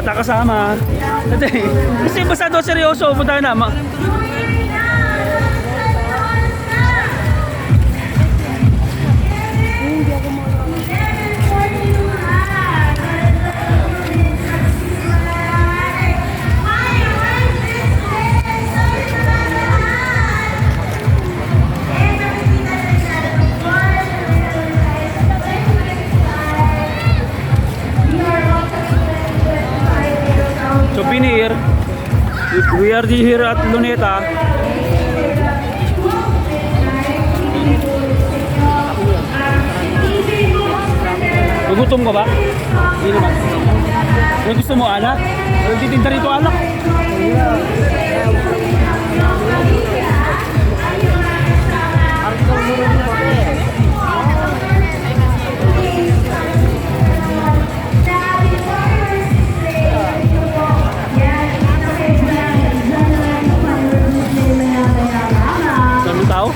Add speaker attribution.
Speaker 1: bata kasama. Kasi basta doon seryoso, punta na. Souvenir. We are here at Luneta. Gugutom ka ba? Hindi naman. Kung gusto mo alak? Nagtitinda rito alak. Tao?